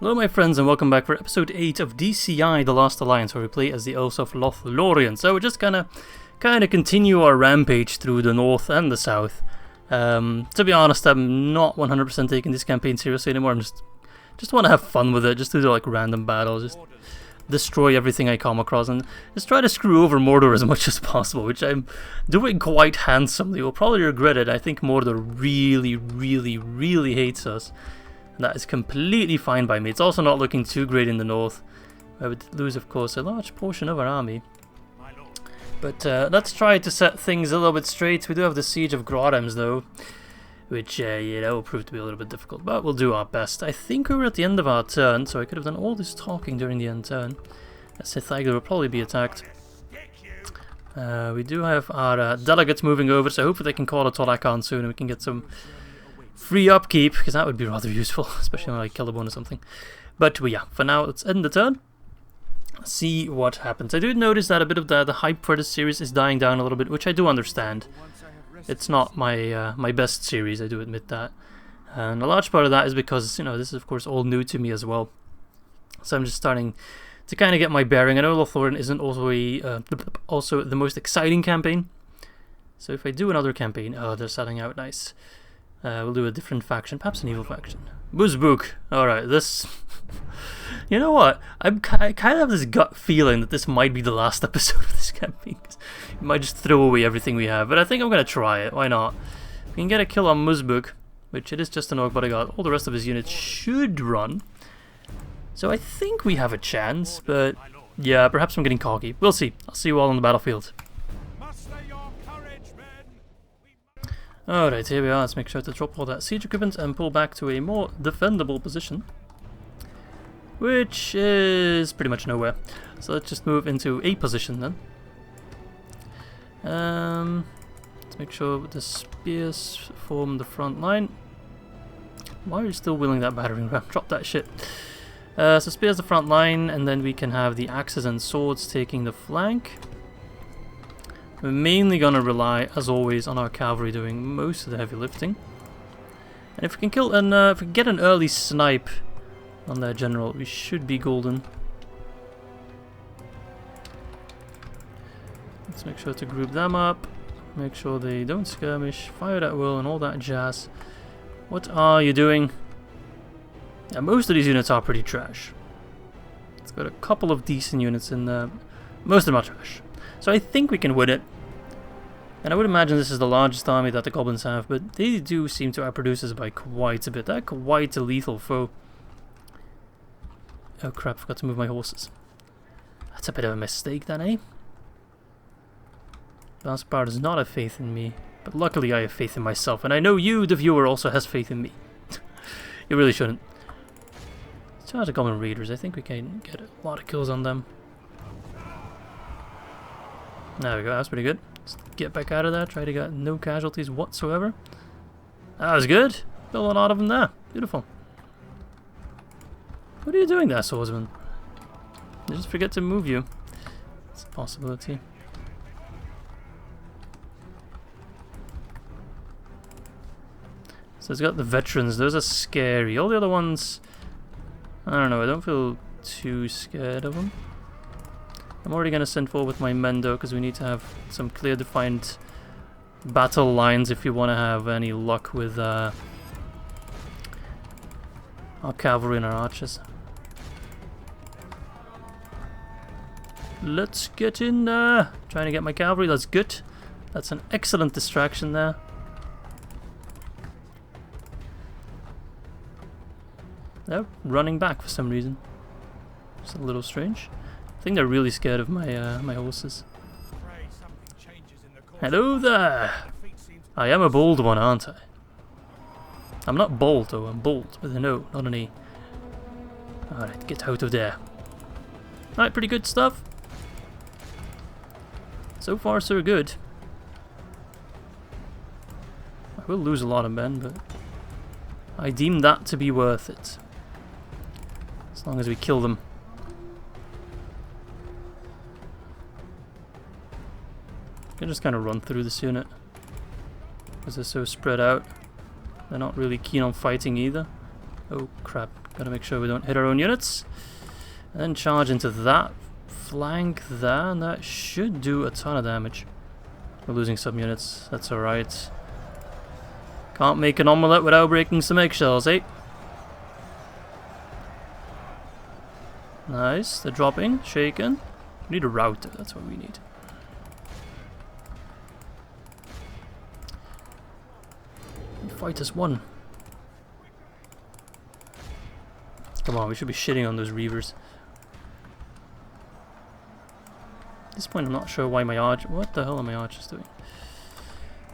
Hello my friends and welcome back for episode 8 of DCI The Last Alliance, where we play as the elves of Lothlórien. So we're just gonna kind of continue our rampage through the north and the south. To be honest, I'm not 100% taking this campaign seriously anymore. I'm just want to have fun with it, just do like random battles, just destroy everything I come across and just try to screw over Mordor as much as possible, which I'm doing quite handsomely. We'll probably regret it. I think Mordor really hates us. That is completely fine by me. It's also not looking too great in the north. I would lose, of course, a large portion of our army. But let's try to set things a little bit straight. We do have the Siege of Grah'Reams, though, which, will prove to be a little bit difficult, but we'll do our best. I think we were at the end of our turn, so I could have done all this talking during the end turn. Isengard will probably be attacked. We do have our delegates moving over, so hopefully they can call a Tolakan soon and we can get some free upkeep, because that would be rather useful, especially when I kill a bone or something. But yeah, for now, let's end the turn. See what happens. I do notice that a bit of the hype for this series is dying down a little bit, which I do understand. It's not my my best series, I do admit that. And a large part of that is because, you know, this is of course all new to me as well. So I'm just starting to kind of get my bearing. I know Lothlórien isn't also the most exciting campaign. So if I do another campaign, oh, they're selling out nice. We'll do a different faction, perhaps an evil faction. Buzbuk. Alright, this... You know what? I kind of have this gut feeling that this might be the last episode of this campaign. We might just throw away everything we have, but I think I'm going to try it. Why not? We can get a kill on Muzbuk, which it is just an orc bodyguard. All the rest of his units should run. So I think we have a chance, but yeah, perhaps I'm getting cocky. We'll see. I'll see you all on the battlefield. Alright, here we are. Let's make sure to drop all that siege equipment and pull back to a more defendable position, which is pretty much nowhere. So let's just move into a position then. Let's make sure the spears form the front line. Why are you still wheeling that battering ram? Drop that shit. So spears the front line, and then we can have the axes and swords taking the flank. We're mainly going to rely, as always, on our cavalry doing most of the heavy lifting. And if we can kill if we can get an early snipe on their general, we should be golden. Let's make sure to group them up, make sure they don't skirmish, fire at will and all that jazz. What are you doing? Yeah, most of these units are pretty trash. It's got a couple of decent units in there. Most of them are trash. So I think we can win it. And I would imagine this is the largest army that the goblins have, but they do seem to outproduce us by quite a bit. They're quite a lethal foe. Oh crap, I forgot to move my horses. That's a bit of a mistake then, eh? Last part does not have faith in me, but luckily I have faith in myself, and I know you, the viewer, also has faith in me. You really shouldn't. Let's try to goblin raiders. I think we can get a lot of kills on them. There we go, that's pretty good. Let's get back out of there, try to get no casualties whatsoever. That was good. Still a lot of them there. Beautiful. What are you doing there, swordsman? Did you just forget to move you? It's a possibility. So it's got the veterans, those are scary. All the other ones, I don't know, I don't feel too scared of them. I'm already going to send forward with my men though, because we need to have some clear defined battle lines if you want to have any luck with our cavalry and our archers. Let's get in there. Trying to get my cavalry, that's good. That's an excellent distraction there. They're running back for some reason. It's a little strange. I think they're really scared of my my horses. Hello there! I am a bold one, aren't I? I'm not bold though, I'm bold with an O, not an E. Alright, get out of there. Alright, pretty good stuff. So far so good. I will lose a lot of men, but I deem that to be worth it. As long as we kill them. I can just kind of run through this unit because they're so spread out. They're not really keen on fighting either. Oh crap, gotta make sure we don't hit our own units. And then charge into that flank there, and that should do a ton of damage. We're losing some units, that's alright. Can't make an omelette without breaking some eggshells, eh? Nice, they're dropping, shaken. We need a router, that's what we need. Fight has won. Come on, we should be shitting on those reavers. At this point I'm not sure why my arch... What the hell are my archers doing?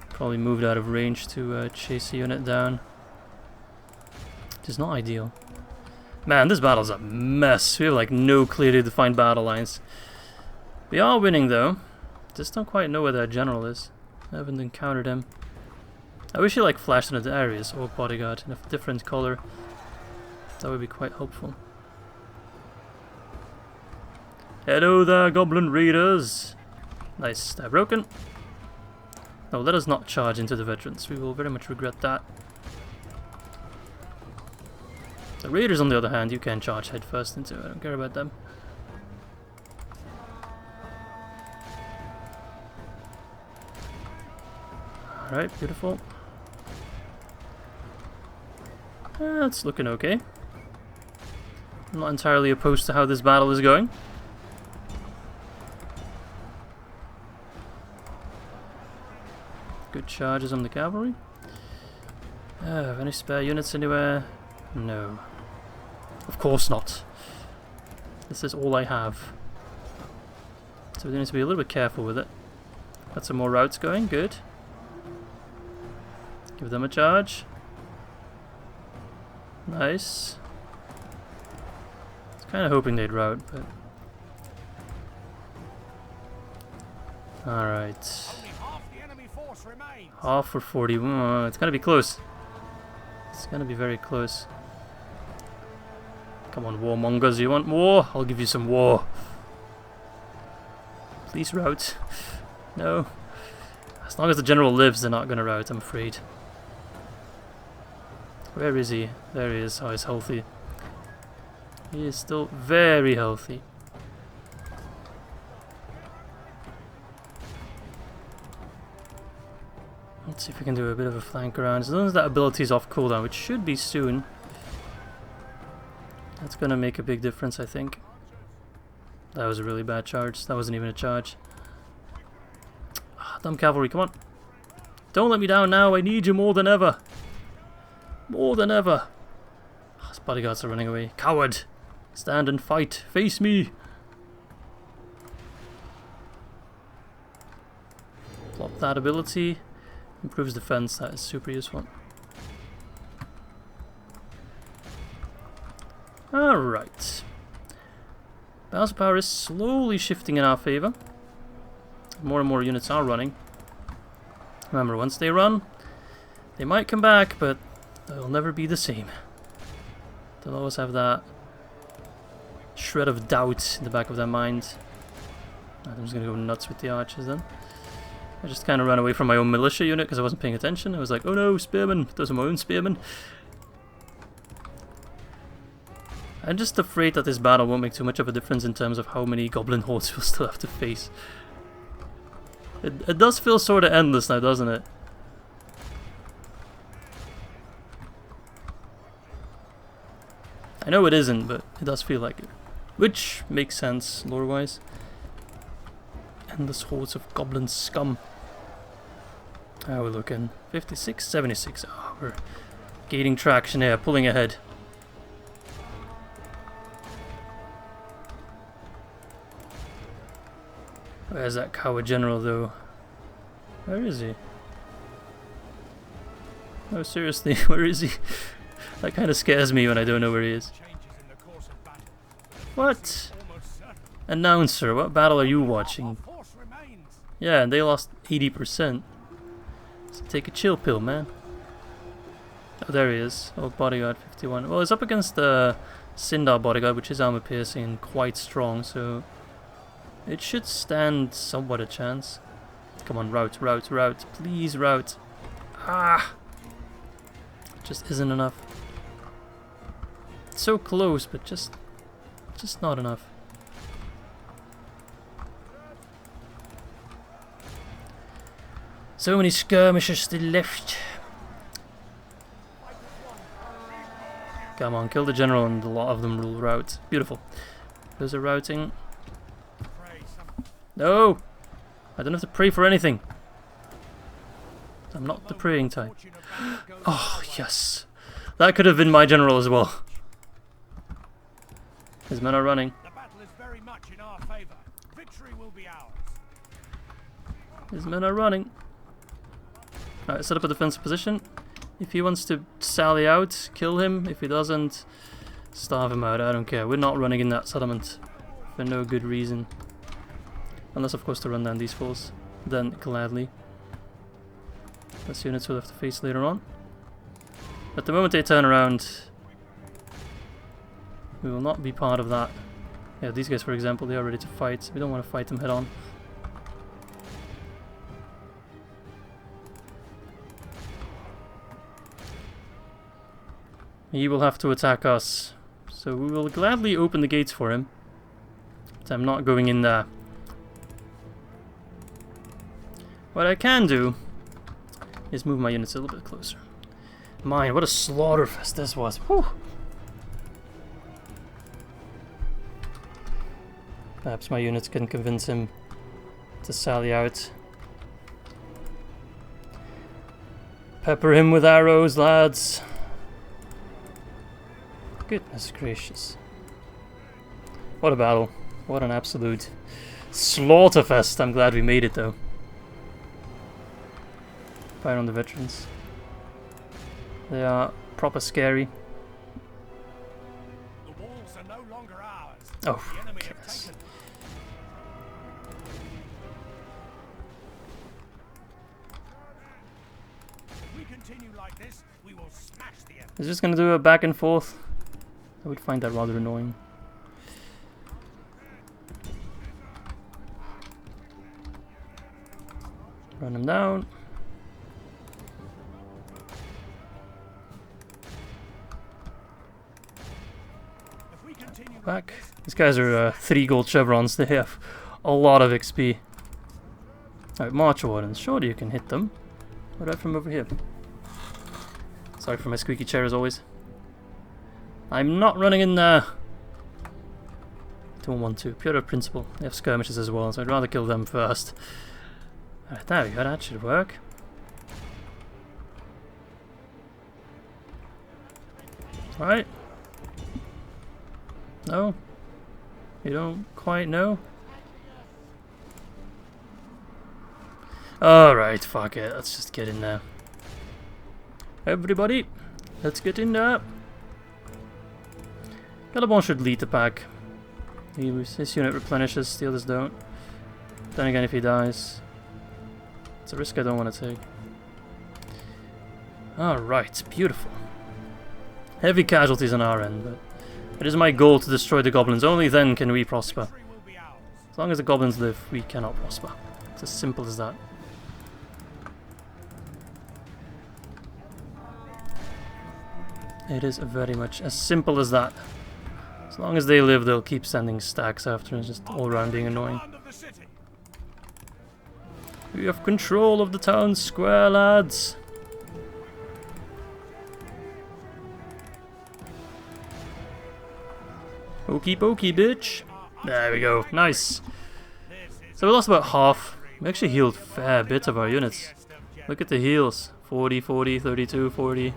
Probably moved out of range to chase a unit down. Which is not ideal. Man, this battle's a mess. We have like no clearly defined battle lines. We are winning though. Just don't quite know where their general is. I haven't encountered him. I wish he like flashed into the areas, or bodyguard in a different color. That would be quite helpful. Hello there, goblin raiders! Nice, they're broken. No, let us not charge into the veterans. We will very much regret that. The raiders, on the other hand, you can charge head first into. I don't care about them. Alright, beautiful. It's looking okay. I'm not entirely opposed to how this battle is going. Good charges on the cavalry. Have any spare units anywhere? No. Of course not. This is all I have. So we need to be a little bit careful with it. Got some more routes going, good. Give them a charge. Nice. I was kind of hoping they'd route, but... Alright. Half for 40. It's gonna be close. It's gonna be very close. Come on, warmongers, you want war? I'll give you some war. Please route. No. As long as the general lives, they're not gonna route, I'm afraid. Where is he? There he is. Oh, he's healthy. He is still very healthy. Let's see if we can do a bit of a flank around. As long as that ability is off cooldown, which should be soon. That's gonna make a big difference, I think. That was a really bad charge. That wasn't even a charge. Dumb cavalry, come on. Don't let me down now. I need you more than ever. More than ever. Oh, his bodyguards are running away. Coward! Stand and fight. Face me! Plop that ability. Improves defense. That is super useful. Alright. Balance of power is slowly shifting in our favor. More and more units are running. Remember, once they run, they might come back, but they'll never be the same. They'll always have that shred of doubt in the back of their mind. I'm just gonna go nuts with the archers then. I just kind of ran away from my own militia unit because I wasn't paying attention. I was like, oh no, spearmen! Those are my own spearmen. I'm just afraid that this battle won't make too much of a difference in terms of how many goblin hordes we'll still have to face. It does feel sort of endless now, doesn't it? I know it isn't, but it does feel like it. Which makes sense, lore-wise. Endless hordes of goblin scum. How are we looking? 56, 76. Oh, we're gaining traction here, pulling ahead. Where's that coward general, though? Where is he? No, seriously, where is he? That kind of scares me when I don't know where he is. What? Announcer, what battle are you watching? Yeah, and they lost 80%. So take a chill pill, man. Oh, there he is. Oh, bodyguard 51. Well, it's up against the Sindar bodyguard, which is armor piercing and quite strong, so it should stand somewhat a chance. Come on, route, route, route. Please route. Ah! It just isn't enough. so close, but just not enough. So many skirmishers still left. Come on, kill the general and a lot of them will rout. Beautiful. Those are routing. No! I don't have to pray for anything. I'm not the praying type. Oh, yes. That could have been my general as well. His men are running. The battle is very much in our favor. Victory will be ours. His men are running. Alright, set up a defensive position. If he wants to sally out, kill him. If he doesn't, starve him out. I don't care. We're not running in that settlement for no good reason. Unless, of course, to run down these fools. Then, gladly. That's units we'll have to face later on. But the moment they turn around, we will not be part of that. Yeah, these guys, for example, they are ready to fight. We don't want to fight them head on. He will have to attack us. So we will gladly open the gates for him. But I'm not going in there. What I can do is move my units a little bit closer. Man, what a slaughterfest this was. Whew. Perhaps my units can convince him to sally out. Pepper him with arrows, lads. Goodness gracious. What a battle. What an absolute slaughterfest. I'm glad we made it though. Fire on the veterans. They are proper scary. The walls are no longer ours. Oh, The enemy have yes. taken them. If we continue like this, we will smash the enemy. Is just gonna do a back and forth. I would find that rather annoying. Run him down. If we continue Back. These guys are 3 gold chevrons. They have a lot of XP. Alright, March Wardens. Surely you can hit them. What about from over here? Sorry for my squeaky chair as always. I'm not running in there. Don't want to. Pure principle. They have skirmishes as well, so I'd rather kill them first. Alright, there we go. That should work. Right. No? You don't quite know? Alright, fuck it. Let's just get in there. Everybody, let's get in there. Caliban should lead the pack. His unit replenishes, the others don't. Then again, if he dies, it's a risk I don't want to take. Alright, beautiful. Heavy casualties on our end, but it is my goal to destroy the goblins. Only then can we prosper. Victory will be ours. As long as the goblins live, we cannot prosper. It's as simple as that. It is very much as simple as that. As long as they live, they'll keep sending stacks after, it's just all around being annoying. Command of the city. We have control of the town square, lads. Okey pokey, bitch. There we go. Nice. So we lost about half. We actually healed a fair bit of our units. Look at the heals. 40, 40, 32, 40.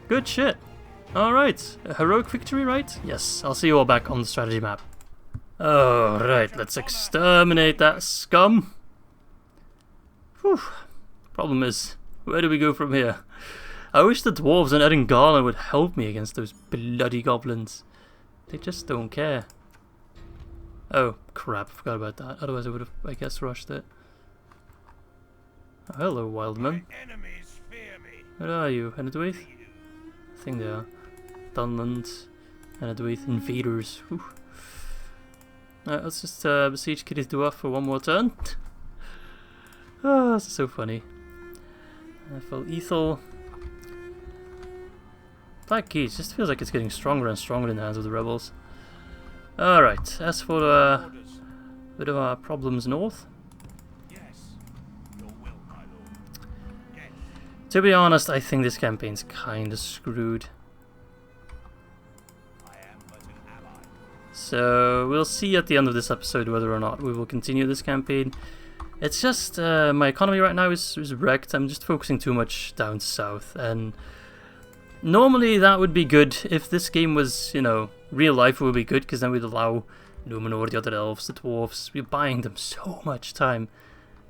Good shit. Alright. A heroic victory, right? Yes. I'll see you all back on the strategy map. Alright. Let's exterminate that scum. Whew. Problem is, where do we go from here? I wish the dwarves and Erengala would help me against those bloody goblins. They just don't care. Oh, crap. I forgot about that. Otherwise I would have, I guess, rushed it. Oh, hello, wildman. Enemies fear me. Where are you? Enedwaith? I think they are. Dunland. Enedwaith invaders. Whew. Alright, let's just besiege Kitti-Dong-Goul for one more turn. Ah, this is so funny. Ethel. Black Keys just feels like it's getting stronger and stronger in the hands of the rebels. Alright, as for bit of our problems north. Yes, your will, my lord. Yes. To be honest, I think this campaign's kinda screwed. I am but an ally. So we'll see at the end of this episode whether or not we will continue this campaign. It's just my economy right now is wrecked. I'm just focusing too much down south, and normally that would be good if this game was, you know, real life. It would be good because then we'd allow Numenor, the other elves, the dwarves. We're buying them so much time,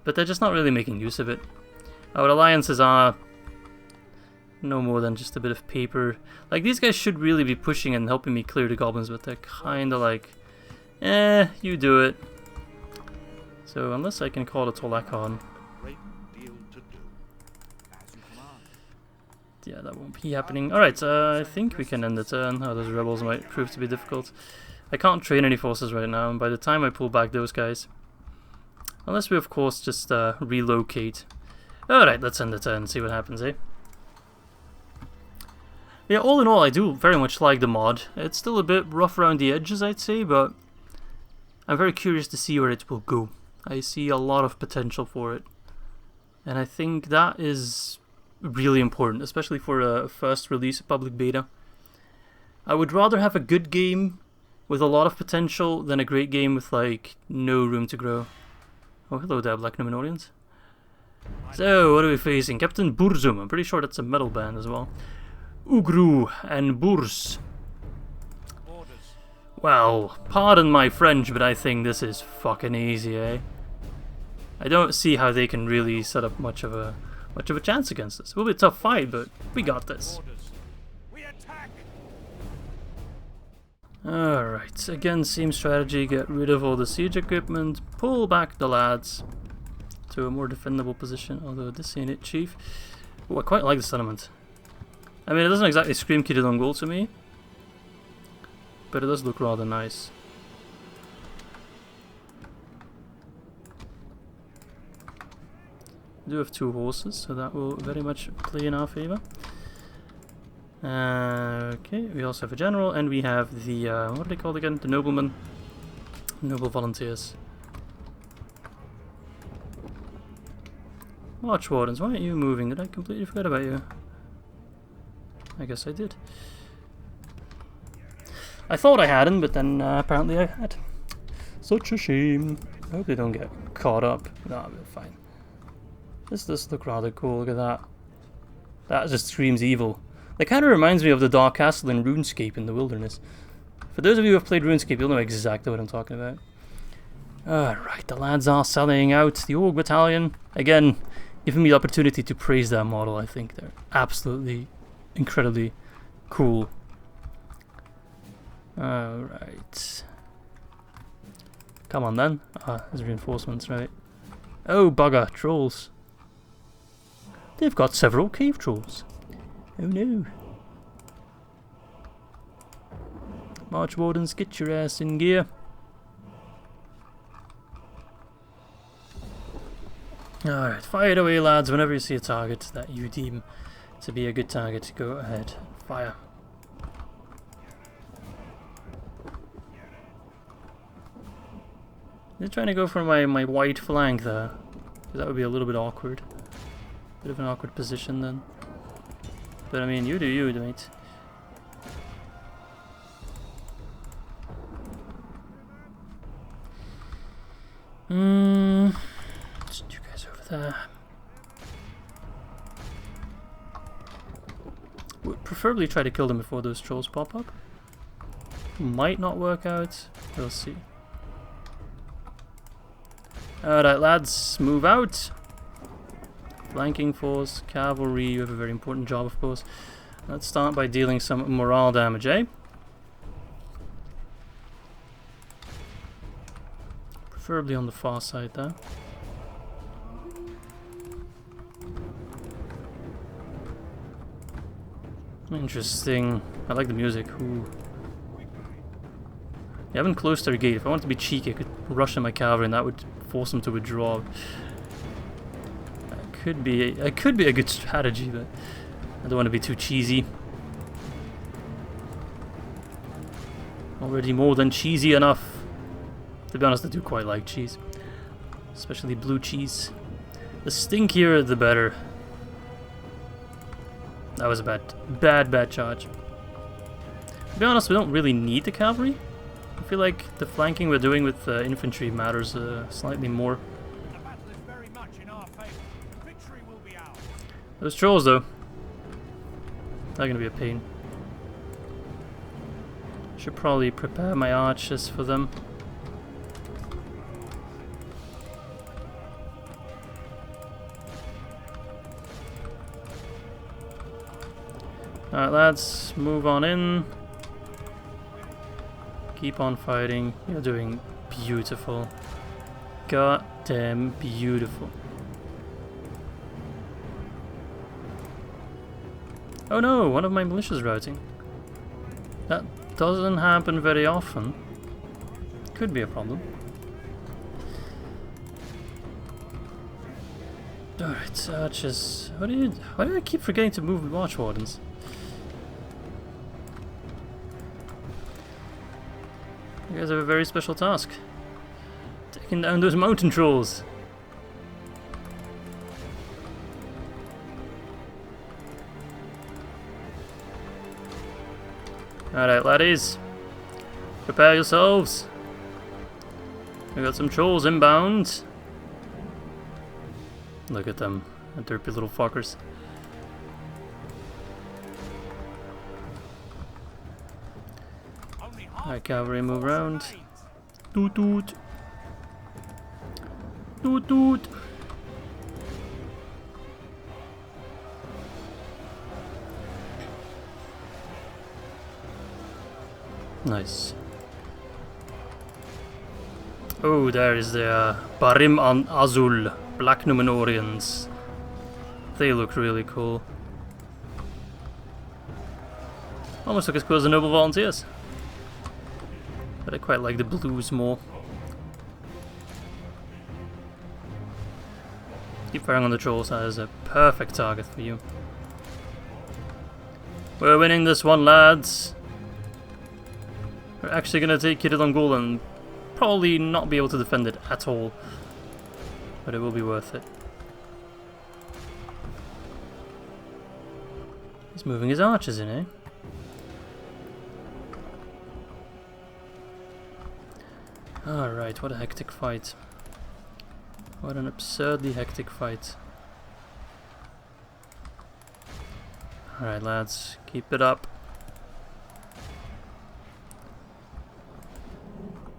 but they're just not really making use of it. Our alliances are no more than just a bit of paper. Like, these guys should really be pushing and helping me clear the goblins, but they're kind of like, you do it. So unless I can call a Tolakon, Great deal to do. As you command. yeah, that won't be happening. Alright, I think we can end the turn. Oh, those rebels might prove to be difficult. I can't train any forces right now, and by the time I pull back those guys, unless we of course just relocate. Alright, let's end the turn and see what happens, eh? Yeah, all in all, I do very much like the mod. It's still a bit rough around the edges, I'd say, but I'm very curious to see where it will go. I see a lot of potential for it, and I think that is really important, especially for a first release public beta. I would rather have a good game with a lot of potential than a great game with like no room to grow. Oh, hello there, Black Numenorians. So, what are we facing? Captain Burzum. I'm pretty sure that's a metal band as well. Ugru and Burs. Orders. Well, pardon my French, but I think this is fucking easy, eh? I don't see how they can really set up much of a chance against us. It will be a tough fight, but we got this. Orders. We attack. Alright, again, same strategy. Get rid of all the siege equipment, pull back the lads to a more defendable position, although this ain't it, chief. Oh, I quite like the settlement. I mean, it doesn't exactly scream Kitti-Dong-Goul to me, but it does look rather nice. We do have 2 horses, so that will very much play in our favor. Okay, we also have a general, and we have the, what are they called again? The noblemen. Noble volunteers. March Wardens, why aren't you moving? Did I completely forget about you? I guess I did. I thought I hadn't, but then apparently I had. Such a shame. I hope they don't get caught up. No, we're fine. This does look rather cool. Look at that. That just screams evil. That kind of reminds me of the Dark Castle in RuneScape in the wilderness. For those of you who have played RuneScape, you'll know exactly what I'm talking about. Alright, the lads are selling out the Orc Battalion. Again, giving me the opportunity to praise that model. I think they're absolutely incredibly cool. Alright. Come on then. Ah, there's reinforcements, right? Oh, bugger, trolls. They've got several cave trolls. Oh no. March Wardens, get your ass in gear. Alright, fire it away, lads. Whenever you see a target that you deem to be a good target, go ahead. Fire. They're trying to go for my white flank there. That would be a little bit awkward. Bit of an awkward position then. But I mean, you do you, mate. Just you guys over there. Would preferably try to kill them before those trolls pop up. Might not work out. We'll see. Alright, lads, move out. Flanking force, cavalry, you have a very important job, of course. Let's start by dealing some morale damage, eh? Preferably on the far side there. Interesting. I like the music. Ooh. They haven't closed their gate. If I wanted to be cheeky, I could rush in my cavalry and that would force them to withdraw. That could be a good strategy, but I don't want to be too cheesy. Already more than cheesy enough. To be honest, I do quite like cheese. Especially blue cheese. The stinkier, the better. That was a bad charge. To be honest, we don't really need the cavalry. I feel like the flanking we're doing with infantry matters slightly more. The battle is very much in our favor. Victory will be ours. Those trolls, though, they're gonna be a pain. Should probably prepare my archers for them. Alright lads, move on in. Keep on fighting. You're doing beautiful. God damn beautiful. Oh no, one of my militia's routing. That doesn't happen very often. Could be a problem. Alright, archers. Why do I keep forgetting to move March Wardens? You guys have a very special task. Taking down those mountain trolls. Alright laddies, prepare yourselves. We got some trolls inbound. Look at them, the derpy little fuckers. Alright cavalry, move around. Toot toot. Toot toot. Nice. Oh, there is the Barim an Azul, Black Numenorians. They look really cool. Almost look as cool as the Noble Volunteers. But I quite like the blues more. Keep firing on the trolls, that is a perfect target for you. We're winning this one, lads. We're actually going to take Kitti-Dong-Goul and probably not be able to defend it at all. But it will be worth it. He's moving his archers in, eh? Alright, what a hectic fight. What an absurdly hectic fight. Alright lads, keep it up.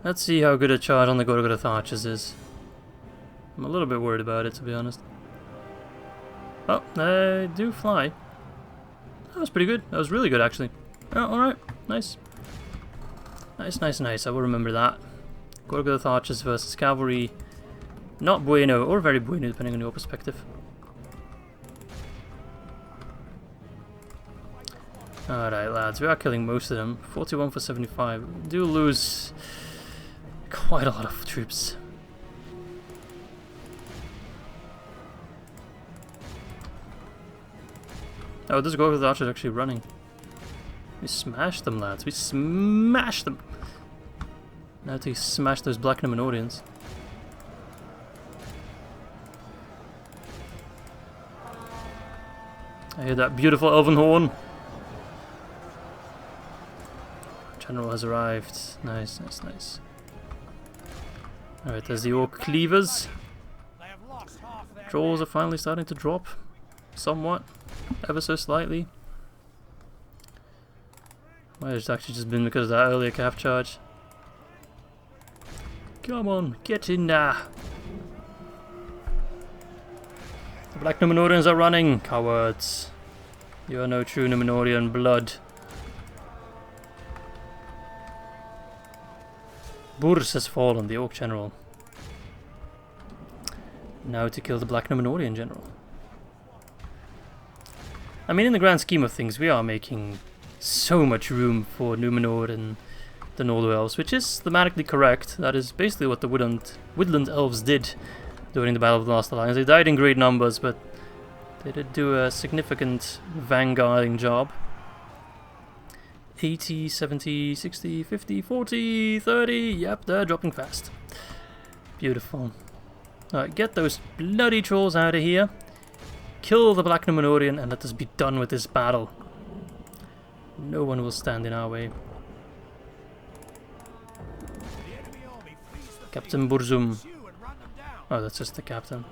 Let's see how good a charge on the Gorgoroth archers is. I'm a little bit worried about it, to be honest. Oh, they do fly. That was pretty good. That was really good, actually. Oh, alright. Nice. Nice. I will remember that. Gorgoroth archers versus cavalry. Not bueno, or very bueno, depending on your perspective. Alright, lads. We are killing most of them. 41 for 75. We do lose quite a lot of troops. Oh, this Gorgoroth archer is actually running. We smashed them, lads. We smashed them. Now to smash those Black Numenorians. I hear that beautiful elven horn. General has arrived. Nice. Alright, there's the Orc cleavers. Trolls are finally starting to drop. Somewhat. Ever so slightly. Might have actually just been because of that earlier calf charge. Come on, get in there. The Black Numenorians are running, cowards. You are no true Numenorian blood. Burs has fallen, the Orc general. Now to kill the Black Numenorian general. I mean, in the grand scheme of things, we are making so much room for Numenor and the Northern Elves, which is thematically correct. That is basically what the woodland elves did during the Battle of the Last Alliance. They died in great numbers, but they did do a significant vanguarding job. 80, 70, 60, 50, 40, 30. Yep, they're dropping fast. Beautiful. Alright, get those bloody trolls out of here. Kill the Black Númenórean and let us be done with this battle. No one will stand in our way. Captain Burzum. Oh, that's just the captain.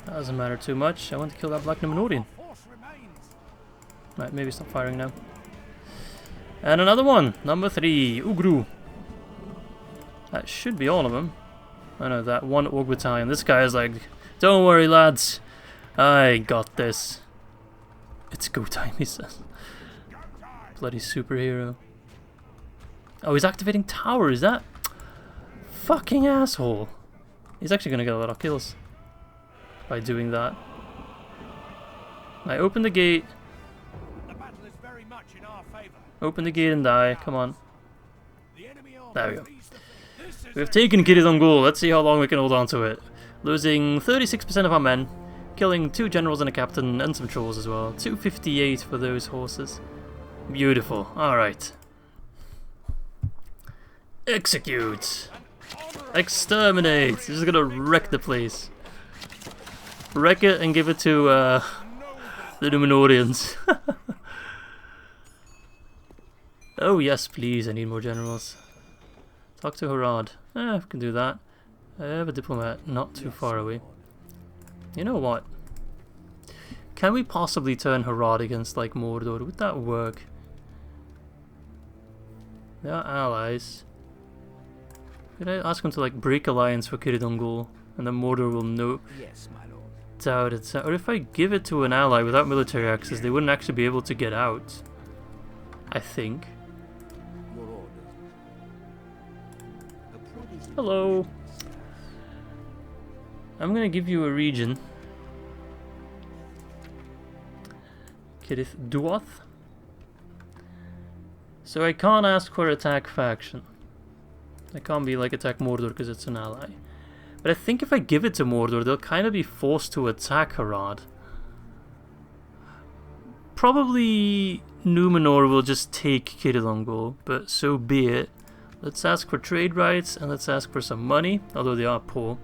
That doesn't matter too much. I want to kill that Black Númenórean. Right, maybe stop firing now. And another one, number 3, Ugru. That should be all of them. I know, that one Orc battalion. This guy is like, don't worry lads, I got this. It's go time, he says. Bloody superhero. Oh, he's activating tower, is that? Fucking asshole. He's actually gonna get a lot of kills by doing that. I open the gate. Open the gate and die, come on. There we go. We've taken Kitti-Dong-Goul, let's see how long we can hold on to it. Losing 36% of our men, killing 2 generals and a captain, and some trolls as well. 258 for those horses. Beautiful, alright. Execute! Exterminate! This is gonna wreck the place. Wreck it and give it to the Númenóreans. Oh yes, please, I need more generals. Talk to Harad. I can do that. I have a diplomat not too far away. You know what? Can we possibly turn Harad against, like, Mordor? Would that work? They are allies. Could I ask him to, like, break alliance for Kitti-Dong-Goul? And then Mordor will know. Yes, my lord. Doubt it. Or if I give it to an ally without military access, they wouldn't actually be able to get out. I think. Hello. I'm gonna give you a region. Kitti-Dong-Goul. So I can't ask for attack faction. I can't be like attack Mordor because it's an ally. But I think if I give it to Mordor, they'll kind of be forced to attack Harad. Probably Númenor will just take Kitti-Dong-Goul, but so be it. Let's ask for trade rights and let's ask for some money, although they are poor.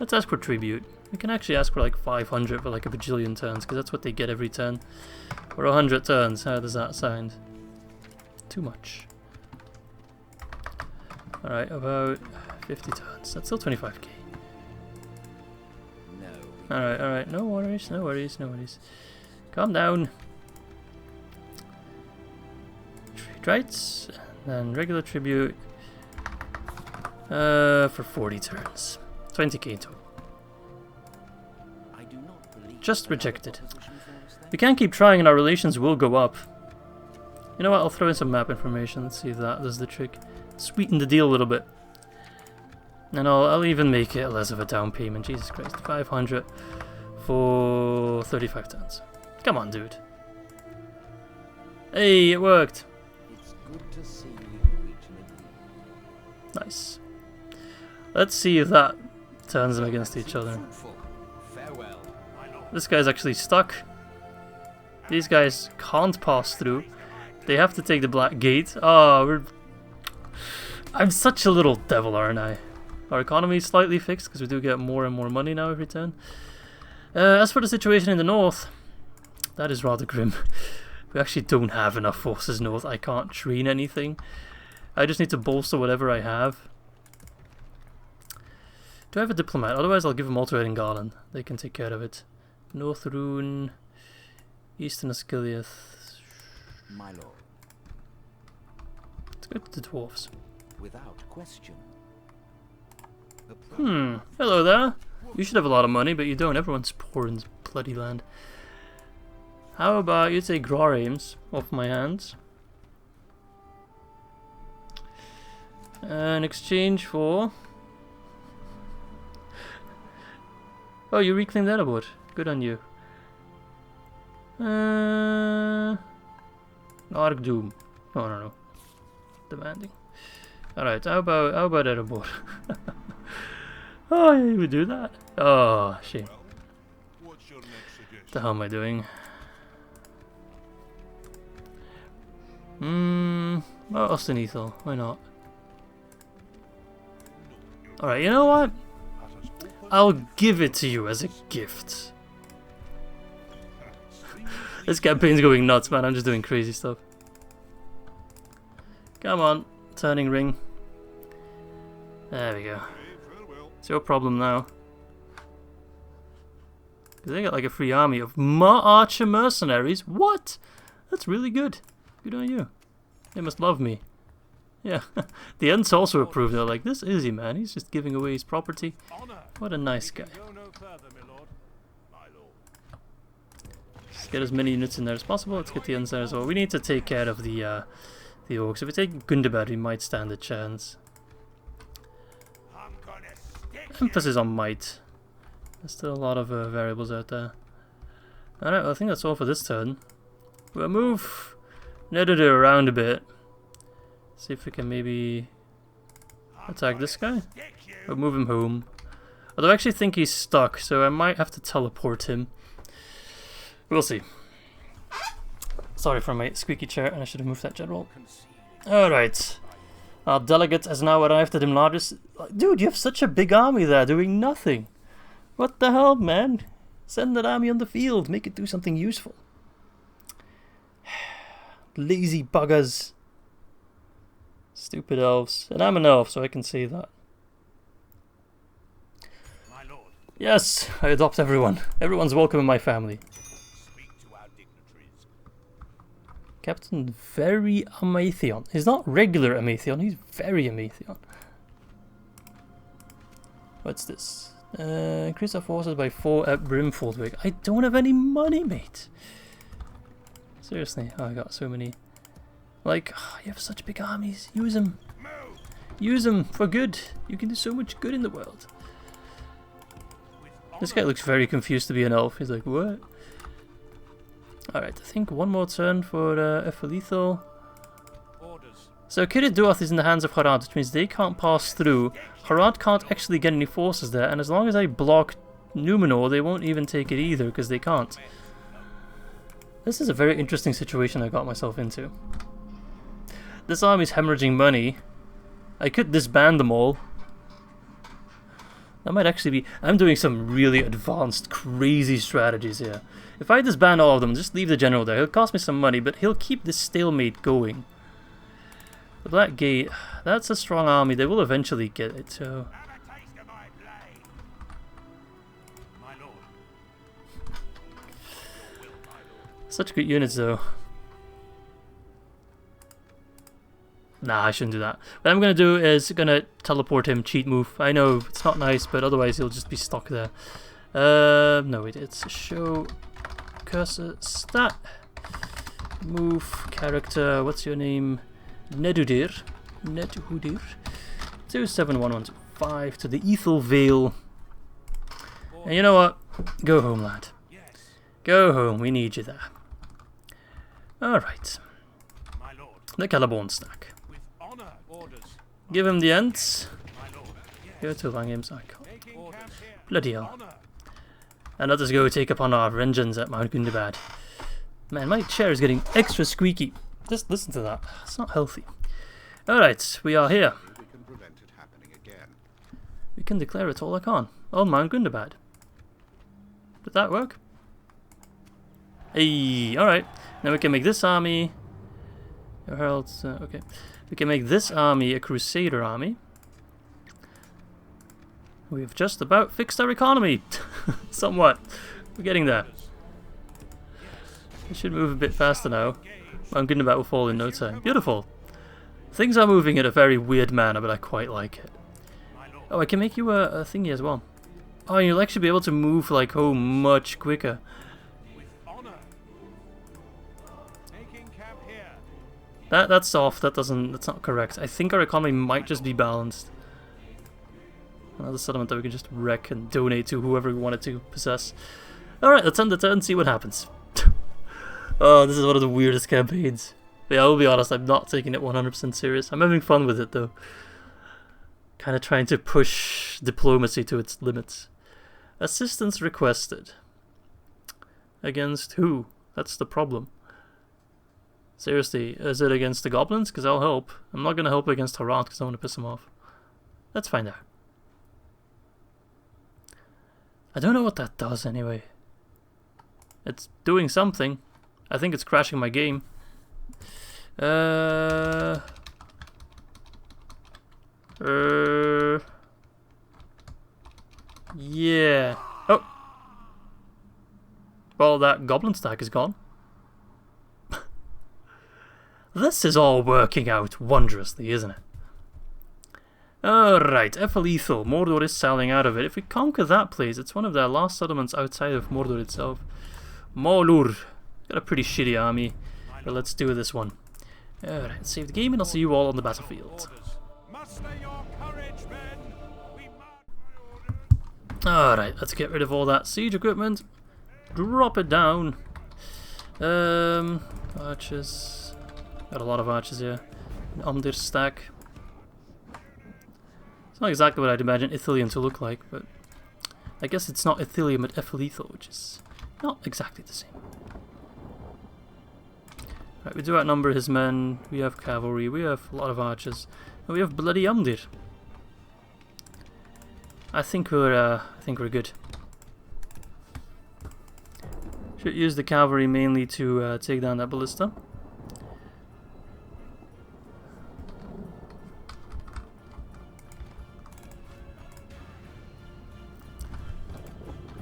Let's ask for tribute. We can actually ask for like 500 for like a bajillion turns, because that's what they get every turn. Or 100 turns, how does that sound? Too much. Alright, about 50 turns. That's still 25k. No. Alright, no worries, no worries, no worries. Calm down. Trade rights, and then regular tribute. For 40 turns. 20k total. I do not believe Just rejected. We can keep trying and our relations will go up. You know what, I'll throw in some map information. Let's see if that does the trick. Sweeten the deal a little bit. And I'll even make it less of a down payment. Jesus Christ. 500 for 35 turns. Come on, dude. Hey, it worked. It's good to see you reach an agreement. Nice. Let's see if that turns them against each other. Farewell. This guy's actually stuck. These guys can't pass through. They have to take the Black Gate. Oh, I'm such a little devil, aren't I? Our economy is slightly fixed because we do get more and more money now every turn. As for the situation in the north, that is rather grim. We actually don't have enough forces north. I can't train anything. I just need to bolster whatever I have. Do I have a diplomat? Otherwise I'll give them all to Isengard. They can take care of it. North Rhun, Eastern Osgiliath. My lord. Let's go to the Dwarves. Without question. Hello there. You should have a lot of money, but you don't. Everyone's poor in this bloody land. How about you take Grah'Reams off my hands? In exchange for... Oh, you reclaimed Eriador. Good on you. Arc Doom. Oh, no. Demanding. Alright, how about Eriador? Oh, yeah, you would do that. Oh, shame. What the hell am I doing? Oh, Ostenethal, why not? Alright, you know what? I'll give it to you as a gift. This campaign's going nuts, man. I'm just doing crazy stuff. Come on, turning ring. There we go. It's your problem now. Because they got like a free army of archer mercenaries. What? That's really good. Good on you. They must love me. Yeah. The Ents also approved. They're like, this Izzy, man. He's just giving away his property. What a nice guy. Let's get as many units in there as possible. Let's get the Ents there as well. We need to take care of the Orcs. If we take Gundabad, we might stand a chance. Emphasis on might. There's still a lot of variables out there. Alright, well, I think that's all for this turn. We'll move Eriador around a bit. See if we can maybe attack this guy. Or move him home. Although I actually think he's stuck, so I might have to teleport him. We'll see. Sorry for my squeaky chair, and I should have moved that general. Alright. Our delegate has now arrived at Imladris. Dude, you have such a big army there doing nothing. What the hell, man? Send that army on the field. Make it do something useful. Lazy buggers. Stupid elves. And I'm an elf, so I can say that. My lord. Yes, I adopt everyone. Everyone's welcome in my family. Speak to our dignitaries. Captain Very Amathion. He's not regular Amathion, he's Very Amathion. What's this? Increase our forces by 4 at Brimfoldwig. I don't have any money, mate. Seriously, oh, I got so many. Like, oh, you have such big armies. Use them. Use them for good. You can do so much good in the world. This guy looks very confused to be an elf. He's like, what? Alright, I think one more turn for Ephelethal. So Kitti-Dong-Goul is in the hands of Harad, which means they can't pass through. Harad can't actually get any forces there, and as long as I block Numenor, they won't even take it either, because they can't. This is a very interesting situation I got myself into. This army's hemorrhaging money. I could disband them all. That might actually be... I'm doing some really advanced, crazy strategies here. If I disband all of them, just leave the general there. He'll cost me some money, but he'll keep this stalemate going. The Black Gate, that's a strong army. They will eventually get it, so... Such good units, though. Nah, I shouldn't do that. What I'm going to do is gonna teleport him, cheat move. I know, it's not nice, but otherwise he'll just be stuck there. No, wait, it's show cursor stat. Move character, what's your name? Nedudir. 271125 to the Ethel Vale. And you know what? Go home, lad. Go home, we need you there. Alright. The Caliborn stack. Give him the Ents. Go to Grah'Reams icon. Bloody hell. And let us go take upon our vengeance at Mount Gundabad. Man, my chair is getting extra squeaky. Just listen to that. It's not healthy. Alright, we are here. We can declare it all I can. On Mount Gundabad. Did that work? Hey, alright. Now we can make this army... Heralds, okay. We can make this army a Crusader army. We've just about fixed our economy. Somewhat. We're getting there. We should move a bit faster now. Mount Gundabad will fall in no time. Beautiful. Things are moving in a very weird manner, but I quite like it. Oh, I can make you a thingy as well. Oh, you'll actually be able to move like home much quicker. That's off. That's not correct. I think our economy might just be balanced. Another settlement that we can just wreck and donate to whoever we wanted to possess. Alright, let's end the turn and see what happens. Oh, this is one of the weirdest campaigns. Yeah, I'll be honest, I'm not taking it 100% serious. I'm having fun with it though. Kind of trying to push diplomacy to its limits. Assistance requested. Against who? That's the problem. Seriously, is it against the goblins? Because I'll help. I'm not going to help against Harad because I want to piss him off. Let's find out. I don't know what that does anyway. It's doing something. I think it's crashing my game. Yeah. Oh. Well, that goblin stack is gone. This is all working out wondrously, isn't it? Alright, Ethelethel. Mordor is sailing out of it. If we conquer that place, it's one of their last settlements outside of Mordor itself. Molur. Got a pretty shitty army. But let's do this one. Alright, save the game and I'll see you all on the battlefield. Alright, let's get rid of all that siege equipment. Drop it down. Archers. Got a lot of archers here. An Umdir stack. It's not exactly what I'd imagine Ithilien to look like, but I guess it's not Ithilien but Ethelethel, which is not exactly the same. Right, we do outnumber his men. We have cavalry. We have a lot of archers, and we have bloody Umdir. I think we're good. Should use the cavalry mainly to take down that ballista.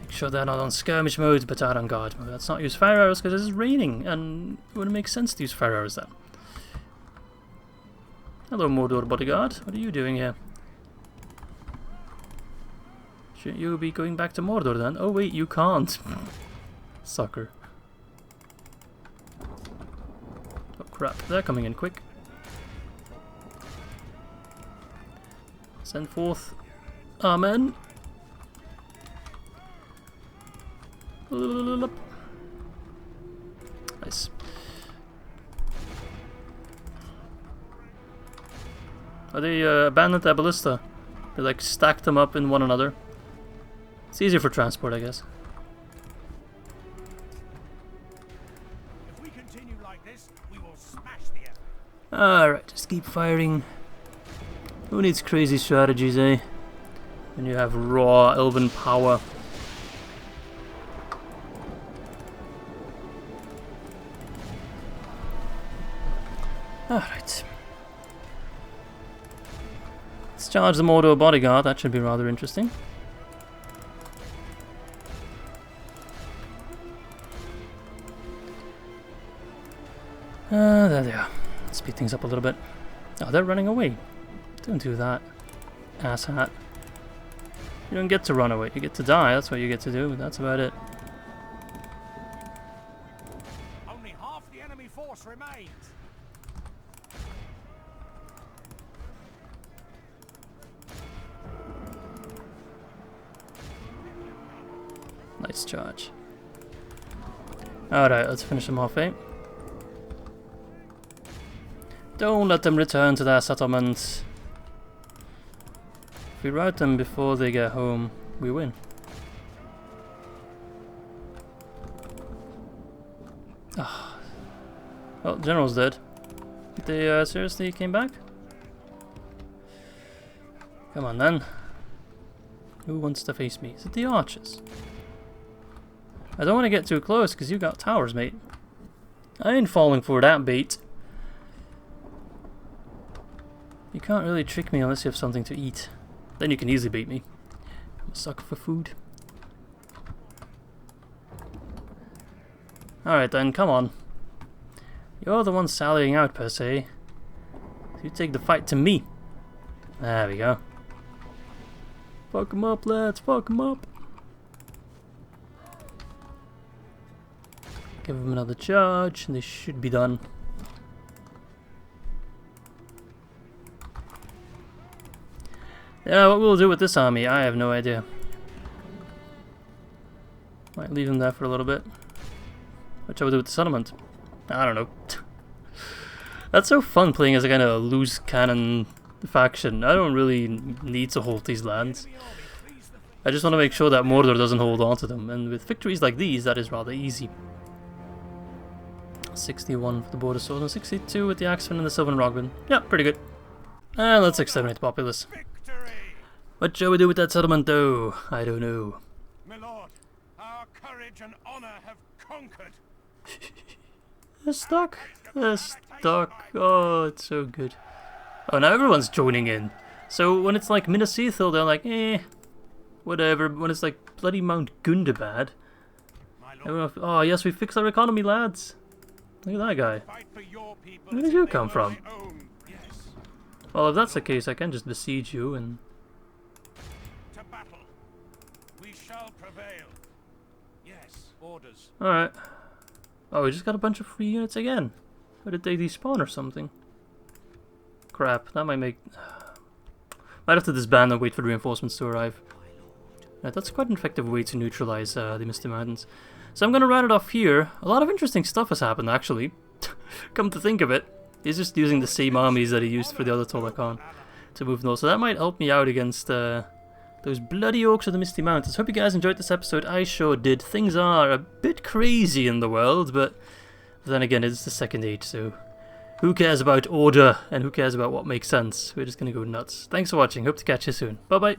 Make sure they're not on skirmish mode, but are on guard mode. Let's not use fire arrows because it's raining, and it wouldn't make sense to use fire arrows then. Hello, Mordor bodyguard. What are you doing here? Shouldn't you be going back to Mordor then? Oh wait, you can't. Sucker. Oh crap, they're coming in quick. Send forth our men. Nice. Oh, they abandoned their ballista. They like stacked them up in one another. It's easier for transport, I guess. If we continue like this, we will smash the enemy. Alright, just keep firing. Who needs crazy strategies, eh? When you have raw elven power. Alright. Let's charge the Mordor bodyguard, that should be rather interesting. There they are. Speed things up a little bit. Oh, they're running away. Don't do that. Asshat. You don't get to run away. You get to die. That's what you get to do, but that's about it. Only half the enemy force remains. Nice charge. Alright, let's finish them off, eh? Don't let them return to their settlement. If we rout them before they get home, we win. Ah. Well, General's dead. They seriously came back? Come on then. Who wants to face me? Is it the archers? I don't want to get too close because you got towers, mate. I ain't falling for that bait. You can't really trick me unless you have something to eat. Then you can easily beat me. I'm a sucker for food. Alright then, come on. You're the one sallying out per se. You take the fight to me. There we go. Fuck him up, lads. Fuck him up. Give him another charge and they should be done. Yeah, what we'll do with this army, I have no idea. Might leave them there for a little bit. What shall we do with the settlement? I don't know. That's so fun playing as a kind of loose cannon faction. I don't really need to hold these lands. I just want to make sure that Mordor doesn't hold on to them, and with victories like these, that is rather easy. 61 for the border sword and 62 with the axeman and the Silvan Rogbin. Yeah, pretty good. And let's exterminate the populace. Victory! What shall we do with that settlement though? I don't know. My lord, our courage and honor have conquered. They're stuck. They're stuck. Oh, it's so good. Oh, now everyone's joining in. So when it's like Minas Ithil, they're like, eh, whatever. When it's like bloody Mount Gundabad, everyone, oh yes, we fixed our economy, lads. Look at that guy. Fight for your people. Where did you come from? Yes. Well, if that's the case, I can just besiege you and... To battle. We shall prevail. Yes, orders. Alright. Oh, we just got a bunch of free units again. Or did they despawn or something? Crap, that might make... Might have to disband and wait for the reinforcements to arrive. Right, that's quite an effective way to neutralize the Misty Mountains. So I'm going to round it off here. A lot of interesting stuff has happened, actually. Come to think of it. He's just using the same armies that he used for the other Tolakan to move north. So that might help me out against those bloody Orcs of the Misty Mountains. Hope you guys enjoyed this episode. I sure did. Things are a bit crazy in the world, but then again, it's the Second Age, so who cares about order and who cares about what makes sense? We're just going to go nuts. Thanks for watching. Hope to catch you soon. Bye-bye.